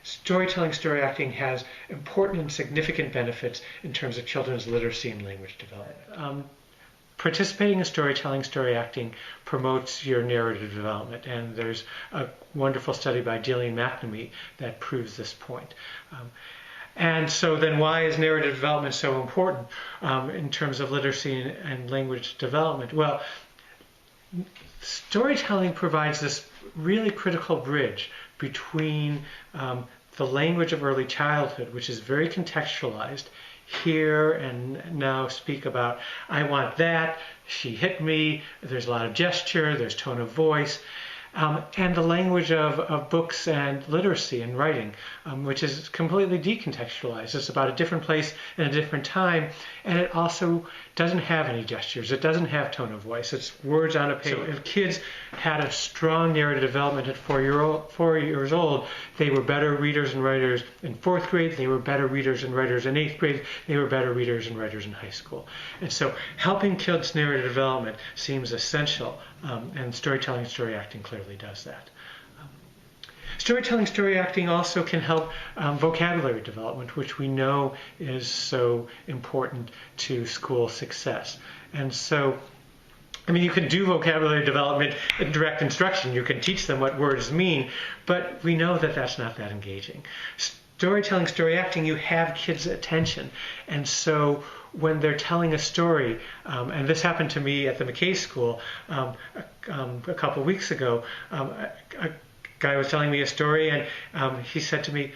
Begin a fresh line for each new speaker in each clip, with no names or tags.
storytelling, story acting has important and significant benefits in terms of children's literacy and language development. Participating in storytelling, story acting promotes your narrative development, and there's a wonderful study by Gillian McNamee that proves this point. And so then why is narrative development so important in terms of literacy and language development? Well, storytelling provides this really critical bridge between the language of early childhood, which is very contextualized, hear and now speak about, I want that, she hit me, there's a lot of gesture, there's tone of voice, and the language of books and literacy and writing, which is completely decontextualized. It's about a different place and a different time, and it also doesn't have any gestures. It doesn't have tone of voice. It's words on a page. So if kids had a strong narrative development at 4 years old, they were better readers and writers in 4th grade. They were better readers and writers in 8th grade. They were better readers and writers in high school. And so helping kids' narrative development seems essential, and storytelling, story acting clearly does that. Storytelling, story acting also can help vocabulary development, which we know is so important to school success. And so, I mean, you can do vocabulary development in direct instruction. You can teach them what words mean, but we know that that's not that engaging. Storytelling, story acting, you have kids' attention. And so when they're telling a story, and this happened to me at the McKay School a couple weeks ago, a guy was telling me a story, and he said to me,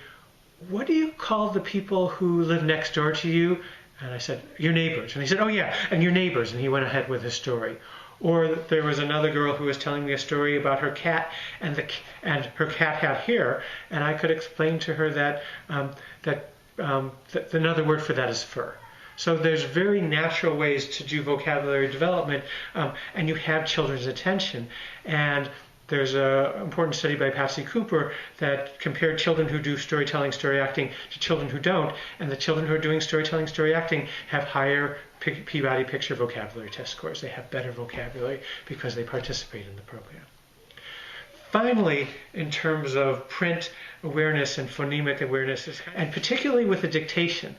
what do you call the people who live next door to you? And I said, your neighbors. And he said, oh yeah, and your neighbors. And he went ahead with his story. Or there was another girl who was telling me a story about her cat, and her cat had hair, and I could explain to her that another word for that is fur. So there's very natural ways to do vocabulary development, and you have children's attention. And there's an important study by Patsy Cooper that compared children who do storytelling, story acting to children who don't, and the children who are doing storytelling, story acting have higher Peabody Picture vocabulary test scores. They have better vocabulary because they participate in the program. Finally, in terms of print awareness and phonemic awareness, and particularly with the dictation,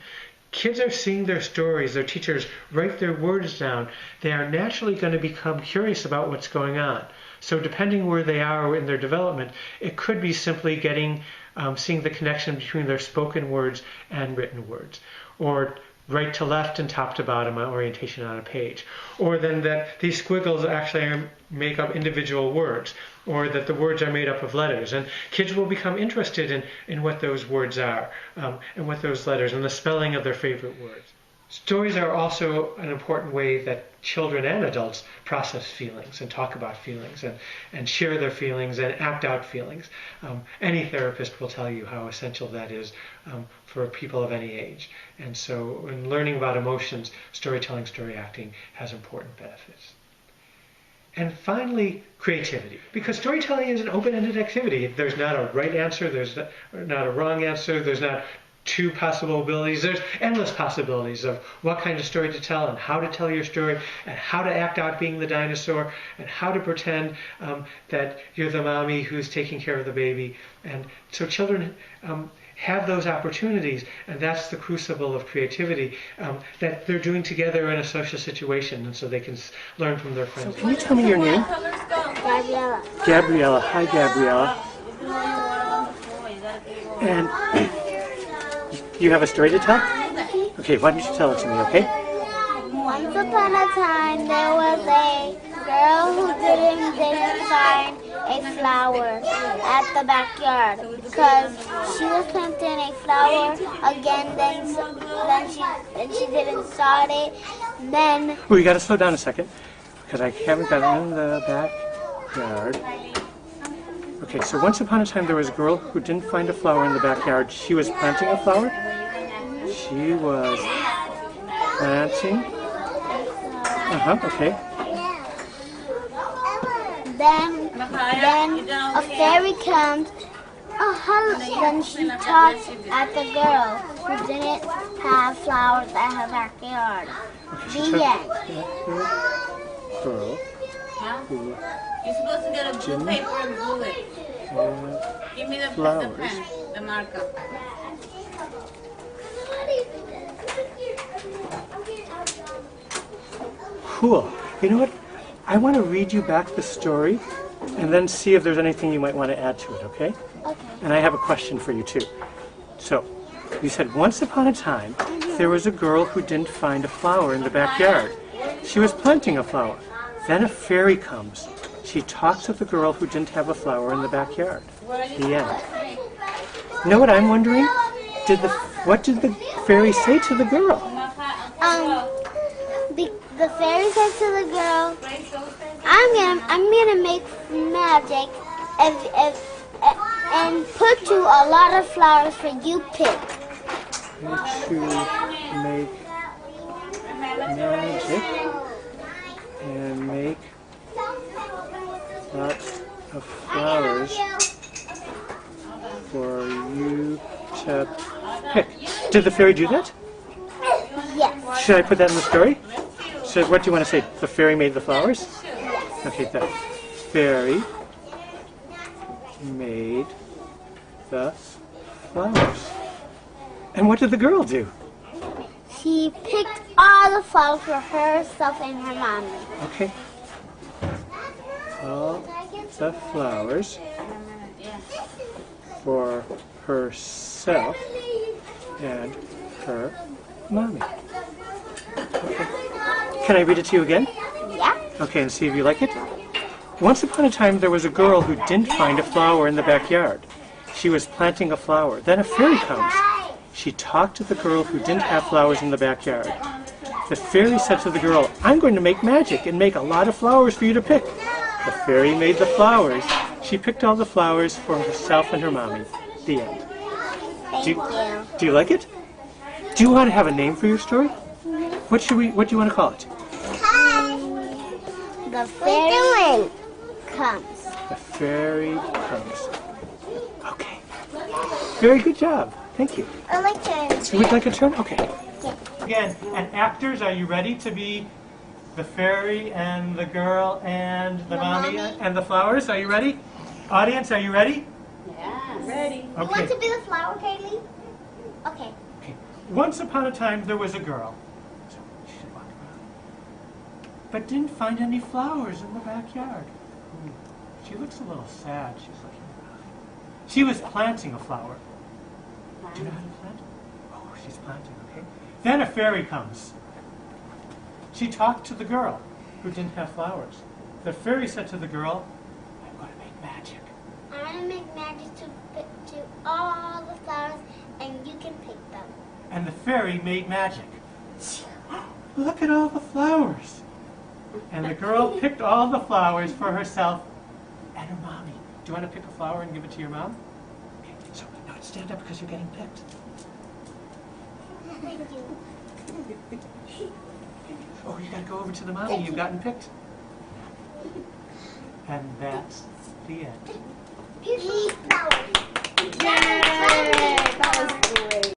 kids are seeing their stories, their teachers write their words down. They are naturally going to become curious about what's going on. So depending where they are in their development, it could be simply seeing the connection between their spoken words and written words, or right to left and top to bottom orientation on a page, or then that these squiggles actually make up individual words, or that the words are made up of letters. And kids will become interested in what those words are, and what those letters, and the spelling of their favorite words. Stories are also an important way that children and adults process feelings and talk about feelings and share their feelings and act out feelings. Any therapist will tell you how essential that is for people of any age. And so in learning about emotions, storytelling, story acting has important benefits. And finally, creativity. Because storytelling is an open-ended activity. There's not a right answer, there's not a wrong answer, there's not two possible abilities. There's endless possibilities of what kind of story to tell and how to tell your story and how to act out being the dinosaur and how to pretend that you're the mommy who's taking care of the baby. And so children have those opportunities, and that's the crucible of creativity that they're doing together in a social situation, and so they can learn from their friends. So can you tell me your name?
Gabriella.
Gabriella. Hi, Gabriella. And you have a story to tell? Okay, why don't you tell it to me, okay?
Once upon a time, there was a girl who didn't find a flower at the backyard because she was planting a flower again, then she didn't sod it, then...
Oh, you gotta slow down a second, because I haven't got in the backyard. Okay, so once upon a time there was a girl who didn't find a flower in the backyard. She was planting a flower? She was planting... okay.
Then a fairy comes, then she talks at the girl who didn't have flowers at her backyard.
Okay,
The end.
Girl who
You're supposed to get a blue paper and glue it. Give me the
Flowers.
pen, the marker.
Cool. You know what? I want to read you back the story and then see if there's anything you might want to add to it, okay?
Okay.
And I have a question for you too. So, you said once upon a time there was a girl who didn't find a flower in the backyard. She was planting a flower. Then a fairy comes. She talks with the girl who didn't have a flower in the backyard. The end. You know what I'm wondering? What did the fairy say to the girl?
The fairy said to the girl, I'm gonna make magic and put you a lot of flowers for you pick.
To make magic and make lots of flowers for you to pick. Did the fairy do that?
Yes.
Should I put that in the story? So what do you want to say? The fairy made the flowers? Okay, the fairy made the flowers. And what did the girl do?
She picked all the flowers for herself and her mommy.
Okay. All the flowers for herself and her mommy. Okay. Can I read it to you again?
Yeah.
Okay, and see if you like it. Once upon a time there was a girl who didn't find a flower in the backyard. She was planting a flower. Then a fairy comes. She talked to the girl who didn't have flowers in the backyard. The fairy said to the girl, I'm going to make magic and make a lot of flowers for you to pick. The fairy made the flowers. She picked all the flowers for herself and her mommy. The end.
Thank you.
Do you like it? Do you want to have a name for your story? What do you want to call it?
The fairy comes.
The fairy comes. Okay. Very good job. Thank you.
I like to.
Would you like a turn? Okay.
Yeah.
Again, and actors, are you ready to be the fairy and the girl and the mommy and the flowers? Are you ready? Audience, are you ready?
Yeah, ready.
You want
Okay.
to be the flower, Kaylee? Okay.
Okay. Once upon a time, there was a girl. So she should walk around. But didn't find any flowers in the backyard. She looks a little sad. She's looking around. She was planting a flower. Do you know how to plant? Oh, she's planting, okay. Then a fairy comes. She talked to the girl who didn't have flowers. The fairy said to the girl, I'm going to make magic.
I'm gonna make magic to all the flowers, and you can pick them.
And the fairy made magic. Look at all the flowers. And the girl picked all the flowers for herself and her mommy. Do you want to pick a flower and give it to your mom? Okay, so now stand up because you're getting picked.
Thank you.
Oh, you got to go over to the mommy. You've gotten picked. And that's the end.
Yay!
Yay! That was